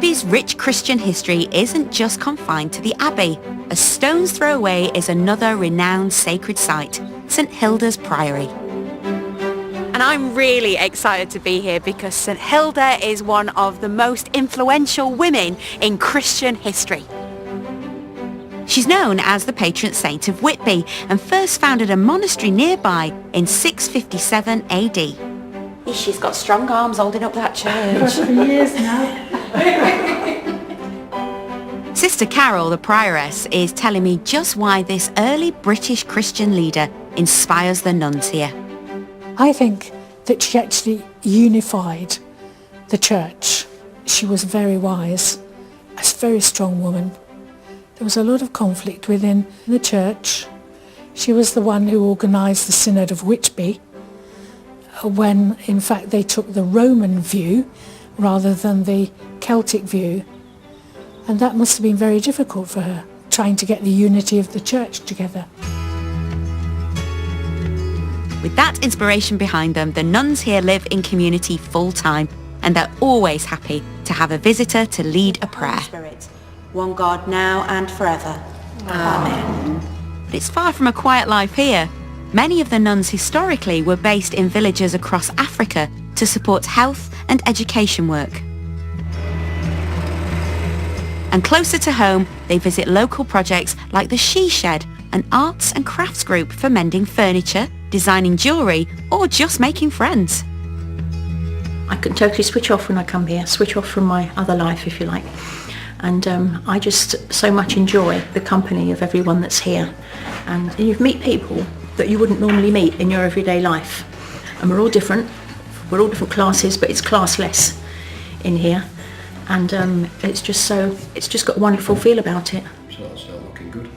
Whitby's rich Christian history isn't just confined to the Abbey. A stone's throw away is another renowned sacred site, St Hilda's Priory. And I'm really excited to be here because St Hilda is one of the most influential women in Christian history. She's known as the patron saint of Whitby and first founded a monastery nearby in 657 AD. She's got strong arms holding up that church. For years now. Sister Carol, the prioress, is telling me just why this early British Christian leader inspires the nuns here. I think that she actually unified the church. She was very wise, a very strong woman. There was a lot of conflict within the church. She was the one who organised the Synod of Whitby, when in fact they took the Roman view rather than the Celtic view. And that must have been very difficult for her, trying to get the unity of the church together. With that inspiration behind them, the nuns here live in community full-time, and they're always happy to have a visitor to lead a prayer. Spirit, one God now and forever. Amen. But it's far from a quiet life here. Many of the nuns historically were based in villages across Africa to support health and education work. And closer to home, they visit local projects like the She Shed, an arts and crafts group for mending furniture, designing jewellery, or just making friends. I can totally switch off when I come here, switch off from my other life, if you like. And I just so much enjoy the company of everyone that's here. And you meet people that you wouldn't normally meet in your everyday life. And we're all different classes, but it's classless in here. And it's just got a wonderful feel about it. So that's looking good.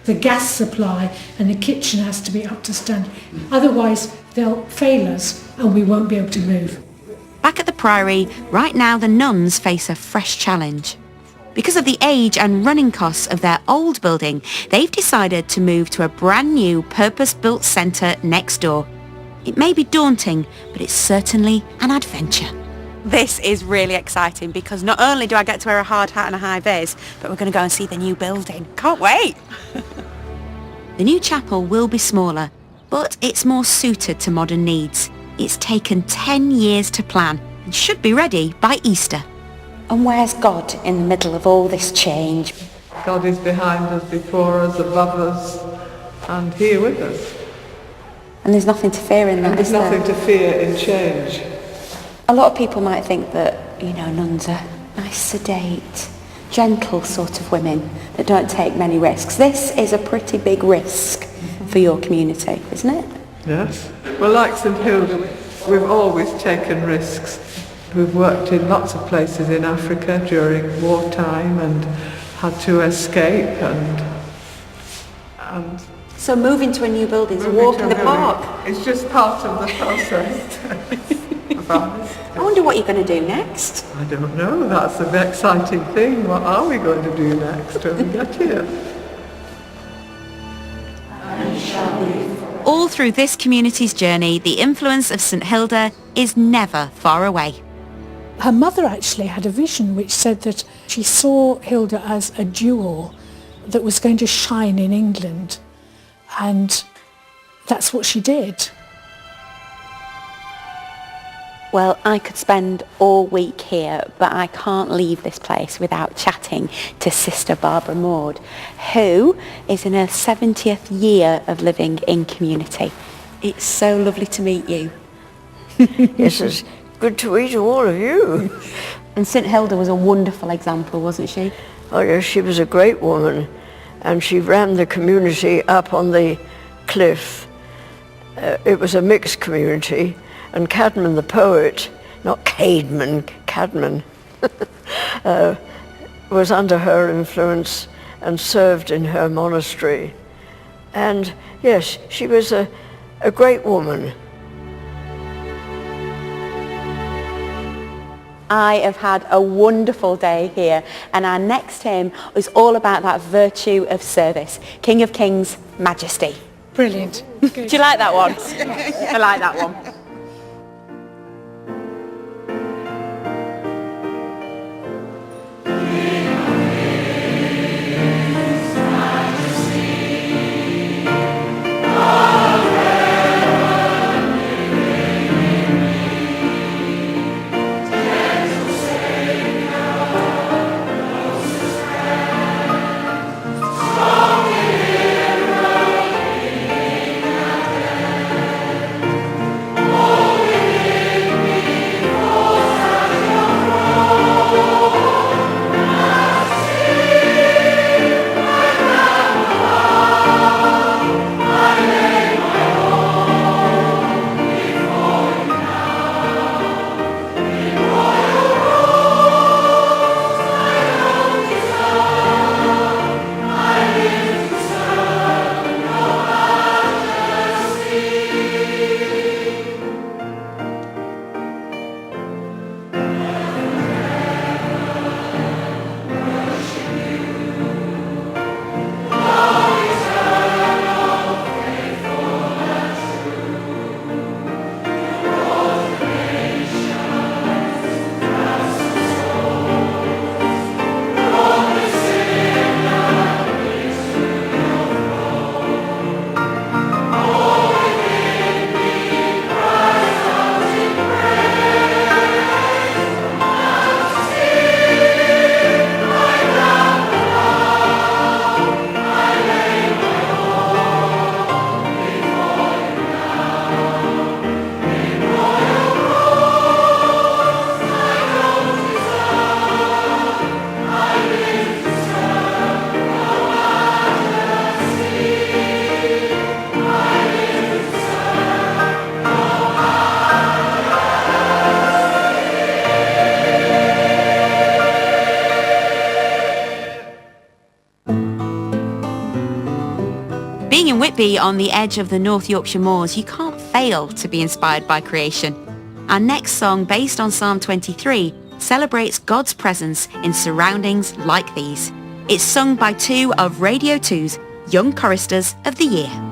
The gas supply and the kitchen has to be up to standard. Otherwise, they'll fail us and we won't be able to move. Back at the Priory, right now the nuns face a fresh challenge. Because of the age and running costs of their old building, they've decided to move to a brand new purpose-built centre next door. It may be daunting, but it's certainly an adventure. This is really exciting because not only do I get to wear a hard hat and a high vis, but we're going to go and see the new building. Can't wait! The new chapel will be smaller, but it's more suited to modern needs. It's taken 10 years to plan and should be ready by Easter. And where's God in the middle of all this change? God is behind us, before us, above us, and here with us. And there's nothing to fear in that, There's nothing to fear in change. A lot of people might think that, nuns are nice, sedate, gentle sort of women that don't take many risks. This is a pretty big risk for your community, isn't it? Yes. Well, like St Hilda, we've always taken risks. We've worked in lots of places in Africa during wartime and had to escape and So moving to a new building is a walk in the park. It's just part of the process. I wonder what you're going to do next. I don't know, that's the exciting thing. What are we going to do next when we get here? All through this community's journey, the influence of St Hilda is never far away. Her mother actually had a vision which said that she saw Hilda as a jewel that was going to shine in England, and that's what she did. Well, I could spend all week here, but I can't leave this place without chatting to Sister Barbara Maud, who is in her 70th year of living in community. It's so lovely to meet you. Yes, it's good to meet all of you. And St Hilda was a wonderful example, wasn't she? Oh yes, she was a great woman, and she ran the community up on the cliff. It was a mixed community. And Cadman the poet, not Caedmon, Cadman, was under her influence and served in her monastery. And yes, she was a great woman. I have had a wonderful day here, and our next hymn is all about that virtue of service. King of Kings, Majesty. Brilliant. Do you like that one? I like that one. Whitby on the edge of the North Yorkshire moors, you can't fail to be inspired by creation. Our next song, based on Psalm 23, celebrates God's presence in surroundings like these. It's sung by two of Radio 2's Young Choristers of the Year.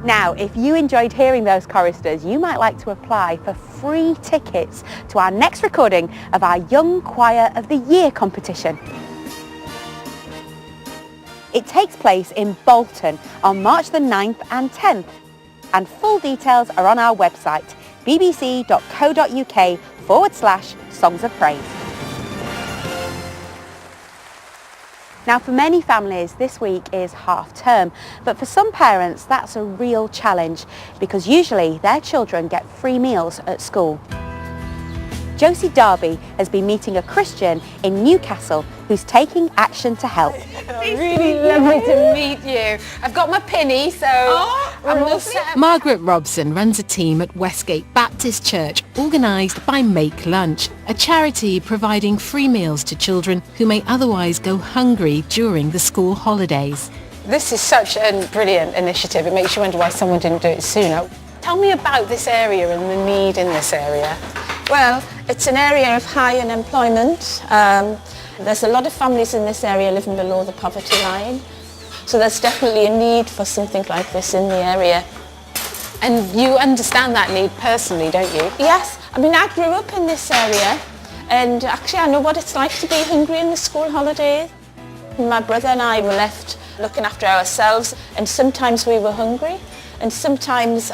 Now, if you enjoyed hearing those choristers, you might like to apply for free tickets to our next recording of our Young Choir of the Year competition. It takes place in Bolton on March the 9th and 10th, and full details are on our website, bbc.co.uk/Songs of Praise. Now, for many families, this week is half term, but for some parents, that's a real challenge because usually their children get free meals at school. Josie Darby has been meeting a Christian in Newcastle who's taking action to help. Really lovely to meet you. I've got my penny, so I'm all set. Margaret Robson runs a team at Westgate Baptist Church organised by Make Lunch, a charity providing free meals to children who may otherwise go hungry during the school holidays. This is such a brilliant initiative. It makes you wonder why someone didn't do it sooner. Tell me about this area and the need in this area. Well, it's an area of high unemployment. There's a lot of families in this area living below the poverty line. So there's definitely a need for something like this in the area. And you understand that need personally, don't you? Yes, I mean, I grew up in this area and actually I know what it's like to be hungry in the school holidays. My brother and I were left looking after ourselves and sometimes we were hungry and sometimes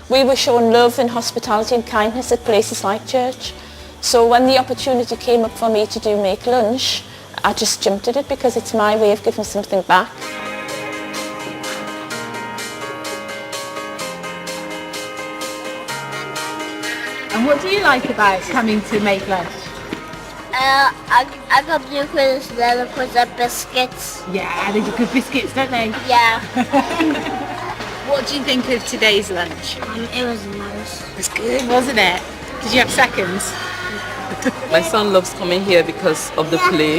we were shown love and hospitality and kindness at places like church. So when the opportunity came up for me to do Make Lunch, I just jumped at it because it's my way of giving something back. And what do you like about coming to Make Lunch? I got blue quiz then of course biscuits. Yeah, they do good biscuits, don't they? Yeah. What do you think of today's lunch? It was nice. It was good, wasn't it? Did you have seconds? My son loves coming here because of the play.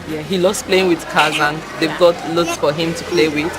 Yeah, he loves playing with cars and they've got loads for him to play with.